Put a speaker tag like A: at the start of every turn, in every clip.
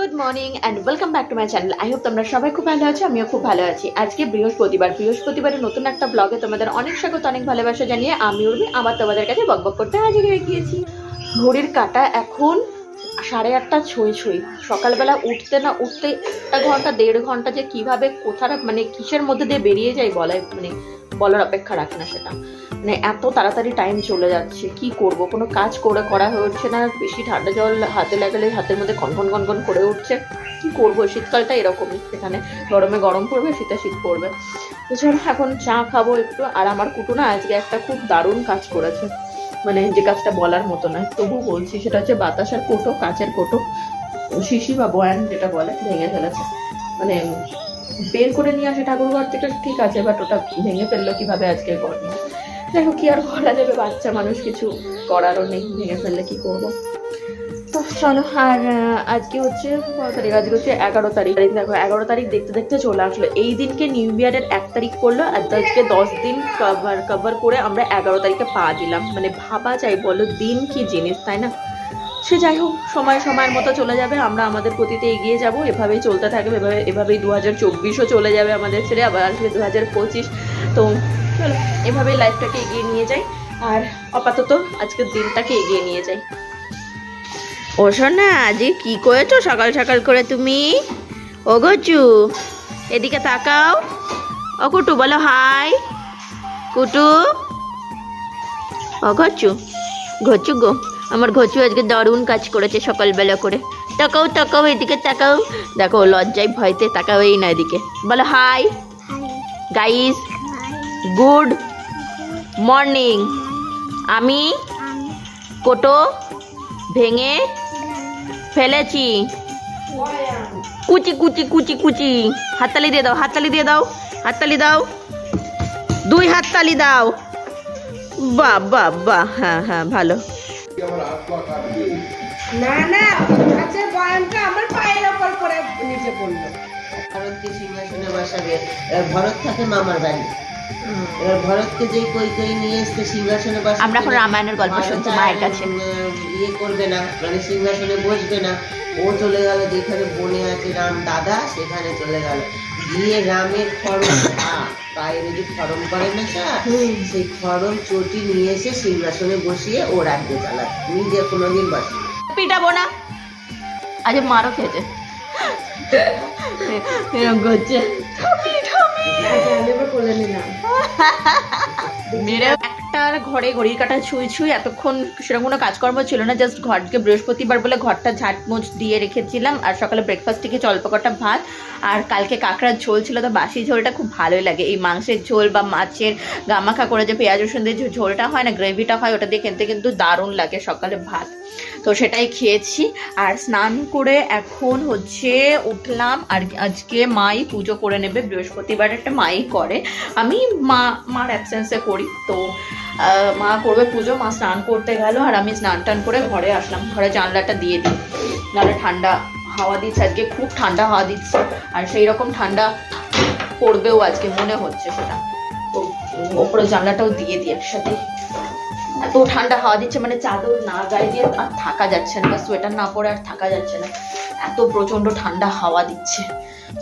A: Good morning and welcome back to my channel. I hope তোমরা সবাই খুব ভালো আছো, আমিও খুব ভালো আছি। আজকে বৃহস্পতিবারের নতুন একটা ব্লগে তোমাদের অনেক স্বাগত, অনেক ভালোবাসা জানিয়ে আমি উর্মি আবার তোমাদের কাছে বকবক করতে হাজির হয়ে গিয়েছি। ঘড়ির কাঁটা এখন 8:30 ছুঁই। সকালবেলা উঠতে না উঠতে 1 ঘন্টা 1.5 ঘন্টা যে কিভাবে কোথায় মানে কিসের মধ্যে দিয়ে বেরিয়ে যায় বলার অপেক্ষা রাখে না সেটা। মানে এত তাড়াতাড়ি টাইম চলে যাচ্ছে, কি করব, কোনো কাজ করা হয়ে উঠছে না। বেশি ঠান্ডা জল হাতে লাগালে হাতের মধ্যে কনকন করে উঠছে। কি করব, শীতকালটা এরকমই, এখানে গরমে গরম পড়বে, শীতে শীত পড়বে। তো চলো এখন চা খাবো একটু। আর আমার কুটু না আজকে একটা খুব দারুণ কাজ করেছে, মানে যে কাজটা বলার মতো নয়, তবু বলছি। সেটা হচ্ছে বাতাসার কোটো, কাচের কোটো, শিশি বা বয়ান যেটা বলে, ভেঙে ফেলেছে। মানে বের করে নিয়ে আসে ঠাকুরঘর থেকে, ঠিক আছে, বাট ওটা ভেঙে ফেললো কিভাবে আজকে গরমে। দেখো কি আর করা যাবে, বাচ্চা মানুষ, কিছু করারও নেই, ভেঙে ফেললে কি করবো। তো চলো। আর আজকে হচ্ছে কত তারিখ? আজকে হচ্ছে 11 তারিখ। দেখো 11 তারিখ দেখতে দেখতে চলে আসলো। এই দিনকে নিউ ইয়ারের 1 তারিখ পড়লো, আর আজকে 10 দিন কভার করে আমরা 11 তারিখে পা দিলাম। মানে ভাবা যায় বলো, দিন কি জিনিস, তাই না? সে যাই হোক, সময়ের মতো চলে যাবে, আমরা আমাদের গতিতে এগিয়ে যাব, এভাবেই চলতে থাকবে। এভাবেই 2024ও চলে যাবে আমাদের ছেড়ে, আবার আসবে 2025। তো চলো এভাবেই লাইফটাকে এগিয়ে নিয়ে যাই, আর আপাতত আজকের দিনটাকে এগিয়ে নিয়ে যাই। ও সোনা, আজকে কি করেছো সকাল সকাল করে তুমি? ও গচু, এদিকে তাকাও। ও কুটু, বলো হাই। কুটু, ও ঘচু গো, আমার ঘচু আজকে দারুণ কাজ করেছে সকালবেলা করে। তাকাও এদিকে তাকাও। দেখো লজ্জায় ভয়তে তাকাওই না এদিকে। বলো হাই গাইস, গুড মর্নিং। আমি কোটো ভেঙে ফেলেছি। কুচি। হাততালি দিয়ে দাও। 2 হাততালি দাও। বাহ, হ্যাঁ ভালো।
B: না আচ্ছা, বয়ানটা আমার পায়ের ওপর করে নিচে পড়লো।
C: ভরতকে সিংহাসনে বসাবে। ভরত থাকে মামার বাড়ি। এবার ভরতকে যে কই নিয়ে এসে সিংহাসনে বসাবে।
A: আমরা এখন রামায়ণের গল্প শুনছি মায়ের কাছে।
C: ইয়ে করবে না, মানে সিংহাসনে বসবে না। ও চলে গেল যেখানে বনে আছে রাম দাদা, সেখানে চলে গেল। গিয়ে রামের খড়ম, বাইরে যে খড়ম করে না সেই খড়ম চটি নিয়ে এসে সিংহাসনে বসিয়ে ও রাজ্য চালায়। নিজে কোনোদিন বসে
A: পিটাবো না, আজ মারও খেয়েছে। এরকম করছে,
B: কোলে নিলাম।
A: মেরে একটার ঘরে ঘড়ির কাঁটা ছুঁই। এতক্ষণ সেরকম কোনো কাজকর্ম ছিল না, জাস্ট ঘরকে বৃহস্পতিবার বলে ঘরটা ঝাঁটমুছ দিয়ে রেখেছিলাম। আর সকালে ব্রেকফাস্টে কিছু অল্প কটা ভাত, আর কালকে কাঁকড়ার ঝোল ছিল। তো বাসি ঝোলটা খুব ভালোই লাগে, এই মাংসের ঝোল বা মাছের গামাখা করে যে পেঁয়াজ রসুন দিয়ে যে ঝোলটা হয় না, গ্রেভিটা হয়, ওটা দিয়ে খেতে কিন্তু দারুণ লাগে সকালে ভাত। তো সেটাই খেয়েছি। আর স্নান করে এখন হচ্ছে উঠলাম। আর আজকে মাই পুজো করে নেবে, বৃহস্পতিবার একটা মাই করে, আমি মার অ্যাবসেন্সে করি। তো মা করবে পুজো। মা স্নান করতে গেল, আর আমি স্নান টান করে ঘরে আসলাম। ঘরে জানলাটা দিয়ে দিই, নাহলে ঠান্ডা হাওয়া দিচ্ছে, আজকে খুব ঠান্ডা হাওয়া দিচ্ছে। আর সেই রকম ঠান্ডা পড়বেও আজকে মনে হচ্ছে সেটা। তো ওপরে জানলাটাও দিয়ে দিই একসাথে। এত ঠান্ডা হাওয়া দিচ্ছে, মানে চাদর না গায়ে দিয়ে আর থাকা যাচ্ছে না, সোয়েটার না পরে আর থাকা যাচ্ছে না, এত প্রচণ্ড ঠান্ডা হাওয়া দিচ্ছে।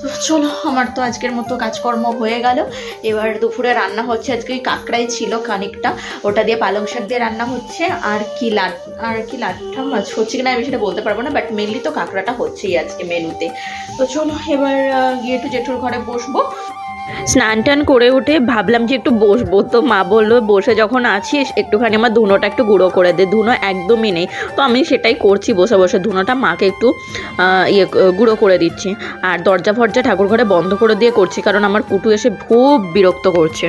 A: তো চলো, আমার তো আজকের মতো কাজকর্ম হয়ে গেল। এবার দুপুরে রান্না হচ্ছে, আজকে ওই কাঁকড়াই ছিল খানিকটা, ওটা দিয়ে পালং শাক দিয়ে রান্না হচ্ছে। আর কি লাট্টা মাছ হচ্ছে কিনা আমি সেটা বলতে পারবো না, বাট মেনলি তো কাঁকড়াটা হচ্ছেই আজকে মেনুতে। তো চলো এবার গিয়ে একটু জেঠুর ঘরে বসবো। স্নান টান করে উঠে ভাবলাম যে একটু বসবো। তো মা বললো বসে যখন আছিস একটুখানি আমার ধুনোটা একটু গুঁড়ো করে দে। ধুনো একদমই নেই, তো আমি সেটাই করছি, বসে ধুনোটা মাকে একটু গুঁড়ো করে দিচ্ছি। আর দরজা ফরজা ঠাকুর ঘরে বন্ধ করে দিয়ে করছি, কারণ আমার কুটু এসে খুব বিরক্ত করছে।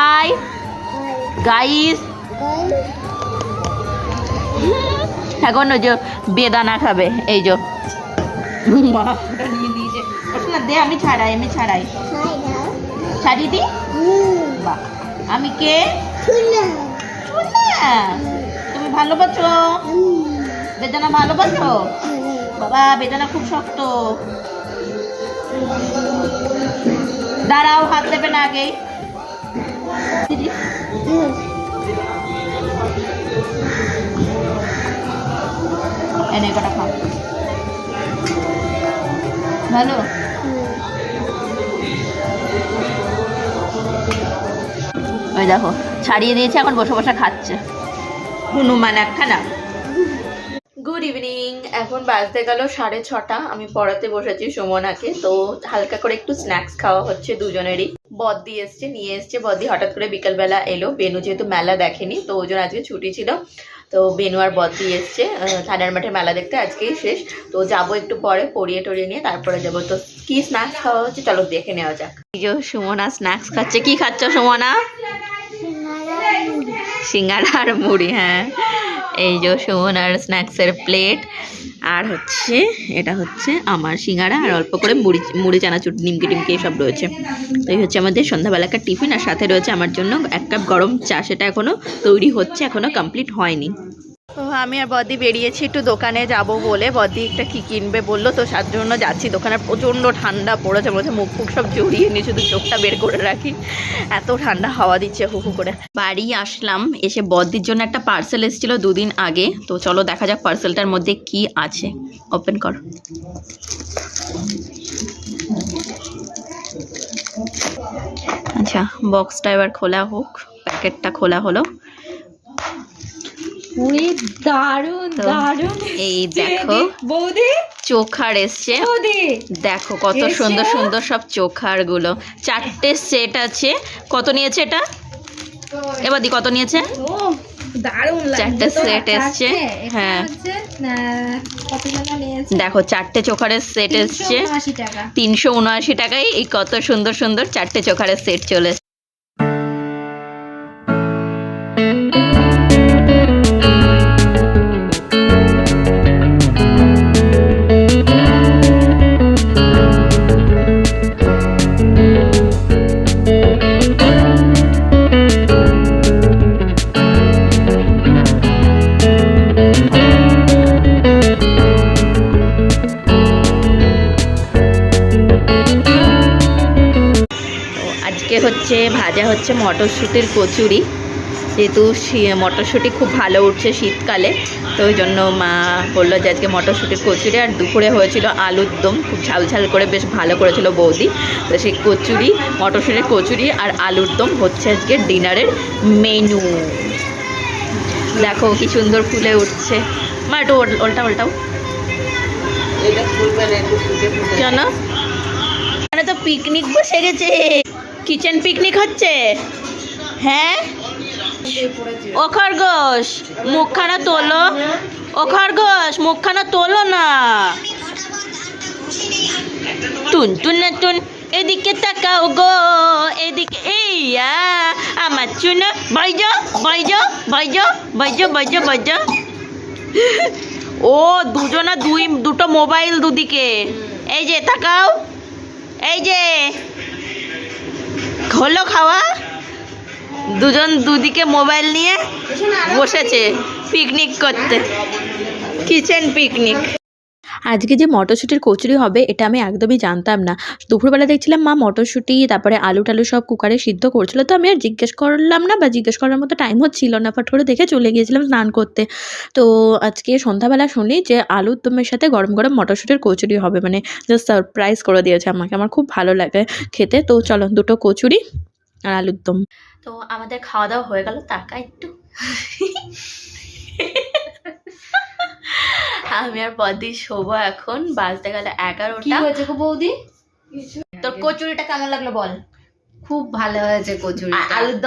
A: হাই গাইস, এখন ওই যে বেদানা খাবে, এই যে দে, আমি ছাড়াই ছাড়িয়ে দি। বাহ, আমি কে? তুমি ভালোবাসো? বেদানা ভালোবাসো? বাবা বেদানা খুব শক্ত। দাঁড়াও, হাত দেবে না আগেই। এনে কটা খাও। ভালো? ওই দেখো ছাড়িয়ে দিয়েছে, এখন বসে বসে খাচ্ছে হনুমান একখানা। গুড ইভিনিং, এখন বাজতে গেল 6:30। আমি পড়াতে বসেছি সুমনাকে, তো হালকা করে একটু স্ন্যাক্স খাওয়া হচ্ছে দুজনেরই। বদ্দি এসছে, নিয়ে এসছে। বদ্দি হঠাৎ করে বিকালবেলা এলো, বেনু যেহেতু মেলা দেখেনি তো ওই জন্য আজকে ছুটি ছিল, তো বেনু আর বদ্দি এসছে থানার মাঠে মেলা দেখতে। আজকেই শেষ, তো যাবো একটু পরে পরিয়ে টরিয়ে নিয়ে তারপরে যাবো। তো কি স্ন্যাক্স খাওয়া হচ্ছে চলো দেখে নেওয়া যাক। এই যে সুমনা স্ন্যাক্স খাচ্ছে। কি খাচ্ছ সুমনা? সিঙ্গারা আর মুড়ি। হ্যাঁ, এই যে সুমনার স্ন্যাক্সের প্লেট, আর হচ্ছে এটা হচ্ছে আমার সিঙ্গারা, আর অল্প করে মুড়ি চানাচুর নিমকি টিমকি সব রয়েছে। তো এই হচ্ছে আমাদের সন্ধ্যাবেলাকার টিফিন, আর সাথে রয়েছে আমার জন্য 1 কাপ গরম চা। সেটা এখনো তৈরি হচ্ছে, এখনো কমপ্লিট হয়নি। তো আমি আর বদ্দি বেরিয়েছি একটু দোকানে যাব বলে। বদ্দি একটা কি কিনবে বললো, তো তার জন্য যাচ্ছি দোকানে। প্রচণ্ড ঠান্ডা পড়েছে, বলছে মুখ ফুক সব জড়িয়ে নিয়ে শুধু চোখটা বের করে রাখি, এত ঠান্ডা হাওয়া দিচ্ছে হু হু করে। বাড়ি আসলাম, এসে বদ্দির জন্য একটা পার্সেল এসেছিলো 2 দিন আগে। তো চলো দেখা যাক পার্সেলটার মধ্যে কি আছে। ওপেন কর। আচ্ছা, বক্সটা এবার খোলা হোক। প্যাকেটটা খোলা হলো।
B: দারুন দারুন।
A: এই দেখো
B: বৌদি,
A: চোখার এসছে। দেখো কত সুন্দর সুন্দর সব চোখার গুলো। 4টে সেট আছে। কত নিয়েছে এটা? এবার দি কত নিয়েছে?
B: দারুন,
A: 4টে সেট এসছে। হ্যাঁ দেখো 4টে চোখারের সেট এসছে 379 টাকায়। এই কত সুন্দর সুন্দর 4টে চোখারের সেট চলে এসছে। হচ্ছে ভাজা হচ্ছে মটরশুঁটির কচুরি। যেহেতু মটরশুঁটি খুব ভালো উঠছে শীতকালে, তো ওই জন্য মা বললো যে আজকে মটরশুঁটির কচুরি। আর দুপুরে হয়েছিল আলুর দম, খুব ঝাল ঝাল করে বেশ ভালো করেছিল বৌদি। তো সেই কচুরি, মটরশুঁটির কচুরি আর আলুর দম হচ্ছে আজকে ডিনারের মেনু। দেখো কি সুন্দর ফুলে উঠছে। মা একটু উল্টাও। কেন? এখানে তো পিকনিক বসে গেছে, কিচেন পিকনিক হচ্ছে। হ্যাঁ ও খরগোশ মুখখানা তোলো, ও খরগোশ মুখখানা তোলো না। টুন এদিকে তাকাও গো, এদিকে। এইয়া আমার চুনা বাইজো। ও দুজনা দুটো মোবাইল দুদিকে। এই যে তাকাও, এই যে হলো খাওয়া। দুজন দুদিকে মোবাইল নিয়ে বসেছে পিকনিক করতে, কিচেন পিকনিক। আজকে যে মটরশুঁটির কচুরি হবে এটা আমি একদমই জানতাম না। দুপুরবেলা দেখছিলাম মা মটরশুঁটি তারপরে আলু টালু সব কুকারে সিদ্ধ করছিল, তো আমি আর জিজ্ঞেস করলাম না, বা জিজ্ঞেস করার মতো টাইমও ছিল না। ফট করে দেখে চলে গিয়েছিলাম স্নান করতে। তো আজকে সন্ধ্যাবেলা শুনি যে আলুর দমের সাথে গরম গরম মটরশুঁটির কচুরি হবে, মানে জাস্ট সারপ্রাইজ করে দিয়েছে আমাকে। আমার খুব ভালো লাগে খেতে। তো চলো 2টো কচুরি আর আলুর দম। তো আমাদের খাওয়া দাওয়া হয়ে গেল। টাকা একটু আমি আর বদ্দি শোবো এখন। বাজতে গেলে 11টা।
B: কি হয়েছে গো বৌদি?
A: তোর কচুরিটা কেমন লাগলো বল?
B: খুব ভালো হয়েছে কচুরি।
A: আলুর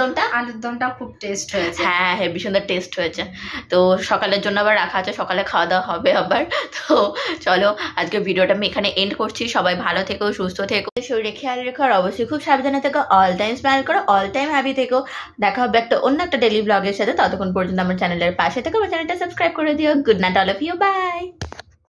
A: দমটা
B: খুব টেস্ট হয়েছে।
A: হ্যাঁ হেভি সুন্দর টেস্ট হয়েছে। তো সকালের জন্য আবার রাখা আছে, সকালে খাওয়া দাওয়া হবে আবার। তো চলো আজকে ভিডিওটা আমি এখানে এন্ড করছি। সবাই ভালো থেকো, সুস্থ থেকো, শরীরে খেয়াল রেখো, আর অবশ্যই খুব সাবধানে থেকো। অল টাইম স্মাইল করো, অল টাইম হ্যাপি থেকো। দেখা হবে অন্য একটা ডেইলি ব্লগের সাথে। ততক্ষণ পর্যন্ত আমার চ্যানেলের পাশে থেকো, আমার চ্যানেলটা সাবস্ক্রাইব করে দিও। Good night all of you, by.